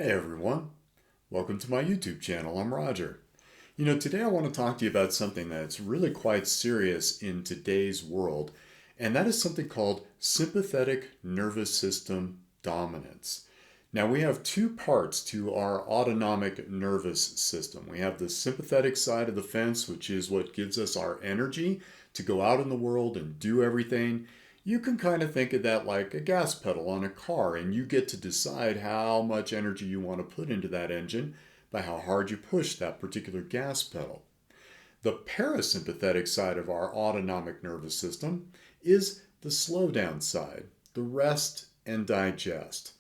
Hey everyone, welcome to my YouTube channel. I'm Roger. Today I want to talk to you about something that's really quite serious in today's world, and that is something called sympathetic nervous system dominance. Now, we have two parts to our autonomic nervous system. We have the sympathetic side of the fence, which is what gives us our energy to go out in the world and do everything. You can kind of think of that like a gas pedal on a car, and you get to decide how much energy you want to put into that engine by how hard you push that particular gas pedal. The parasympathetic side of our autonomic nervous system is the slow down side, the rest and digest.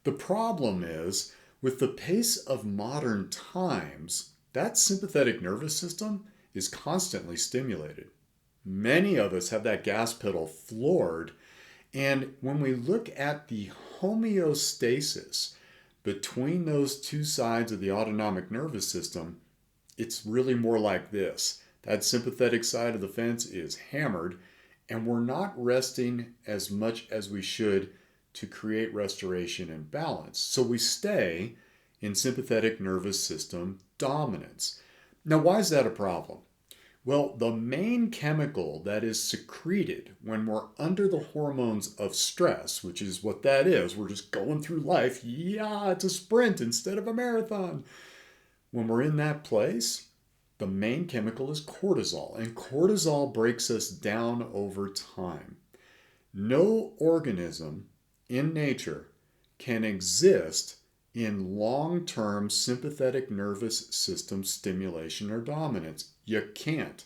The problem is, with the pace of modern times, that sympathetic nervous system is constantly stimulated. Many of us have that gas pedal floored, and when we look at the homeostasis between those two sides of the autonomic nervous system, it's really more like this. That sympathetic side of the fence is hammered, and we're not resting as much as we should to create restoration and balance. So we stay in sympathetic nervous system dominance. Now, why is that a problem? Well, the main chemical that is secreted when we're under the hormones of stress, which is what that is, we're just going through life. Yeah, it's a sprint instead of a marathon. When we're in that place, the main chemical is cortisol, and cortisol breaks us down over time. No organism in nature can exist in long-term sympathetic nervous system stimulation or dominance. You can't.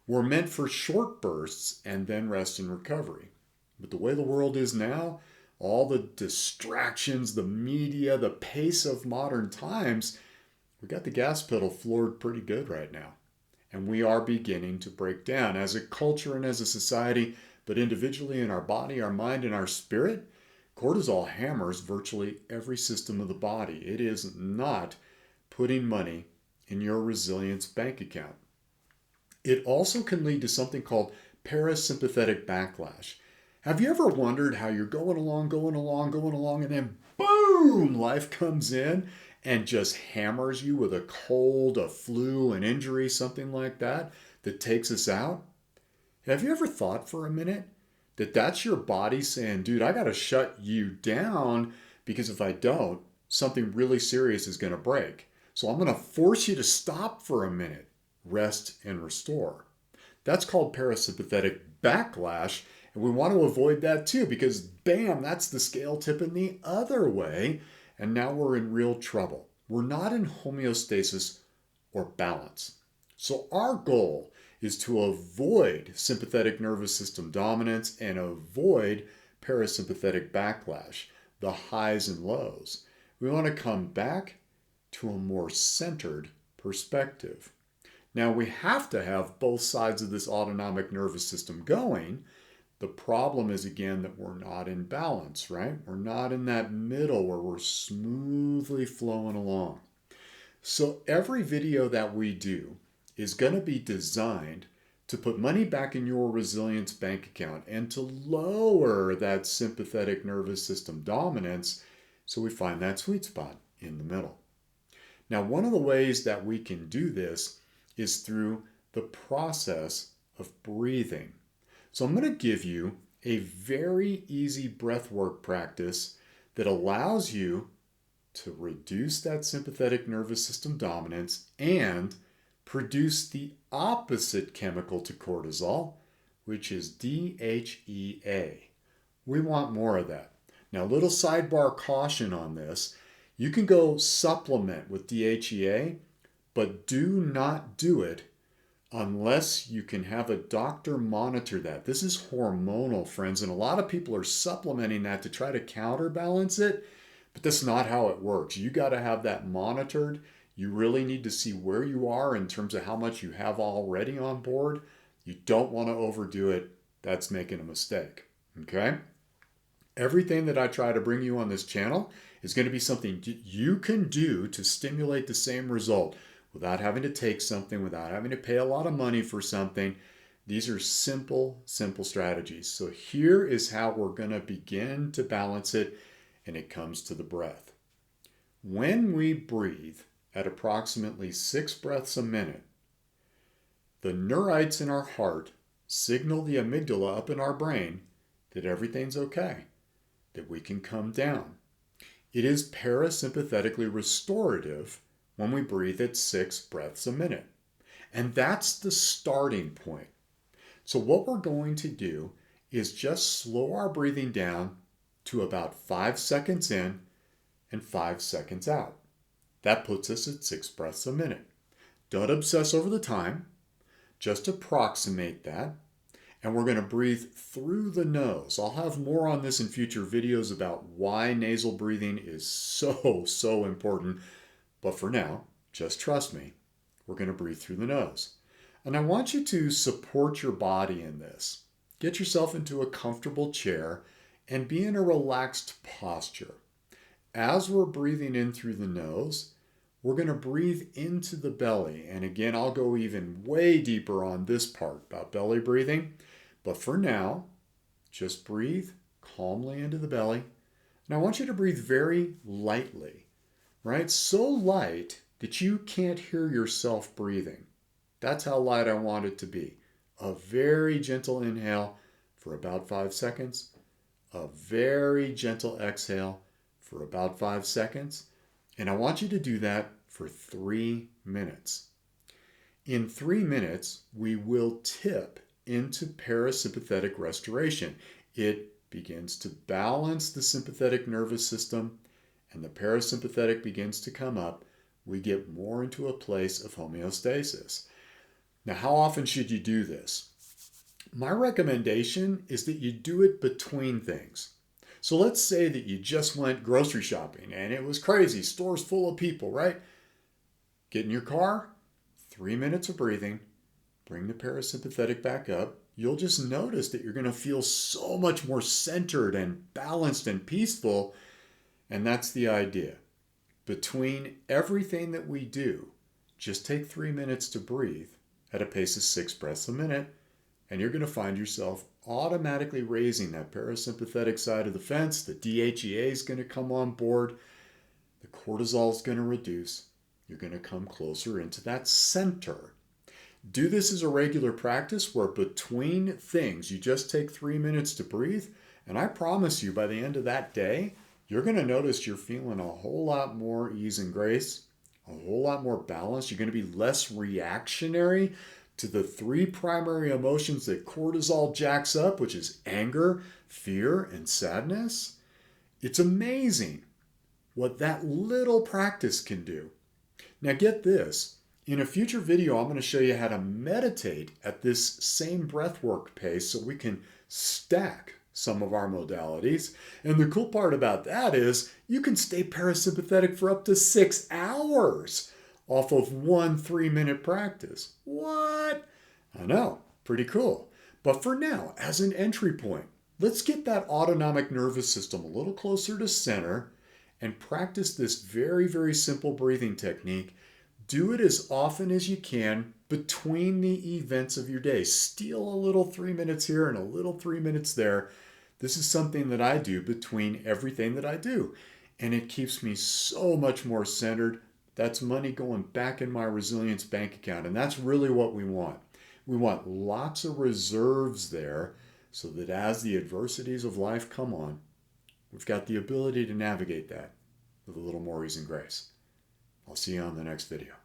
We're meant for short bursts and then rest and recovery. But the way the world is now, all the distractions, the media, the pace of modern times, we got the gas pedal floored pretty good right now. And we are beginning to break down as a culture and as a society, but individually in our body, our mind, and our spirit. Cortisol hammers virtually every system of the body. It is not putting money in your resilience bank account. It also can lead to something called parasympathetic backlash. Have you ever wondered how you're going along, and then boom, life comes in and just hammers you with a cold, a flu, an injury, something like that, that takes us out? Have you ever thought for a minute that that's your body saying, dude, I got to shut you down because if I don't, something really serious is going to break. So I'm going to force you to stop for a minute, rest and restore. That's called parasympathetic backlash. And we want to avoid that too because bam, that's the scale tipping the other way. And now we're in real trouble. We're not in homeostasis or balance. So our goal is to avoid sympathetic nervous system dominance and avoid parasympathetic backlash, the highs and lows. We want to come back to a more centered perspective. Now, we have to have both sides of this autonomic nervous system going. The problem is, again, that we're not in balance, right? We're not in that middle where we're smoothly flowing along. So every video that we do is going to be designed to put money back in your resilience bank account and to lower that sympathetic nervous system dominance so we find that sweet spot in the middle. Now, one of the ways that we can do this is through the process of breathing. So I'm going to give you a very easy breathwork practice that allows you to reduce that sympathetic nervous system dominance and produce the opposite chemical to cortisol, which is DHEA. We want more of that. Now, little sidebar caution on this. You can go supplement with DHEA, but do not do it unless you can have a doctor monitor that. This is hormonal, friends, and a lot of people are supplementing that to try to counterbalance it, but that's not how it works. You got to have that monitored. You really need to see where you are in terms of how much you have already on board. You don't want to overdo it. That's making a mistake. Okay? Everything that I try to bring you on this channel is going to be something you can do to stimulate the same result without having to take something, without having to pay a lot of money for something. These are simple strategies. So here is how we're going to begin to balance it, and it comes to the breath. When we breathe at approximately 6 breaths a minute, the neurites in our heart signal the amygdala up in our brain that everything's okay, that we can come down. It is parasympathetically restorative when we breathe at 6 breaths a minute. And that's the starting point. So what we're going to do is just slow our breathing down to about 5 seconds in and 5 seconds out. That puts us at 6 breaths a minute. Don't obsess over the time. Just approximate that. And we're going to breathe through the nose. I'll have more on this in future videos about why nasal breathing is so important. But for now, just trust me. We're going to breathe through the nose. And I want you to support your body in this. Get yourself into a comfortable chair and be in a relaxed posture. As we're breathing in through the nose, we're going to breathe into the belly. And again, I'll go even way deeper on this part about belly breathing. But for now, just breathe calmly into the belly. And I want you to breathe very lightly, right? So light that you can't hear yourself breathing. That's how light I want it to be. A very gentle inhale for about 5 seconds. A very gentle exhale for about 5 seconds. And I want you to do that for 3 minutes. In 3 minutes, we will tip into parasympathetic restoration. It begins to balance the sympathetic nervous system, and the parasympathetic begins to come up. We get more into a place of homeostasis. Now, how often should you do this? My recommendation is that you do it between things. So let's say that you just went grocery shopping and it was crazy, stores full of people, right? Get in your car, 3 minutes of breathing, bring the parasympathetic back up. You'll just notice that you're going to feel so much more centered and balanced and peaceful. And that's the idea. Between everything that we do, just take 3 minutes to breathe at a pace of 6 breaths a minute, and you're going to find yourself automatically raising that parasympathetic side of the fence. The DHEA is going to come on board. The cortisol is going to reduce. You're going to come closer into that center. Do this as a regular practice where between things you just take 3 minutes to breathe, and I promise you by the end of that day, you're going to notice you're feeling a whole lot more ease and grace, a whole lot more balance. You're going to be less reactionary to the 3 primary emotions that cortisol jacks up, which is anger, fear, and sadness. It's amazing what that little practice can do. Now get this. In a future video, I'm going to show you how to meditate at this same breathwork pace so we can stack some of our modalities. And the cool part about that is you can stay parasympathetic for up to 6 hours off of 1 3-minute practice. What? I know, pretty cool. But for now, as an entry point, let's get that autonomic nervous system a little closer to center and practice this very simple breathing technique. Do it as often as you can between the events of your day. Steal a little 3 minutes here and a little 3 minutes there. This is something that I do between everything that I do. And it keeps me so much more centered. That's money going back in my resilience bank account. And that's really what we want. We want lots of reserves there so that as the adversities of life come on, we've got the ability to navigate that with a little more ease and grace. I'll see you on the next video.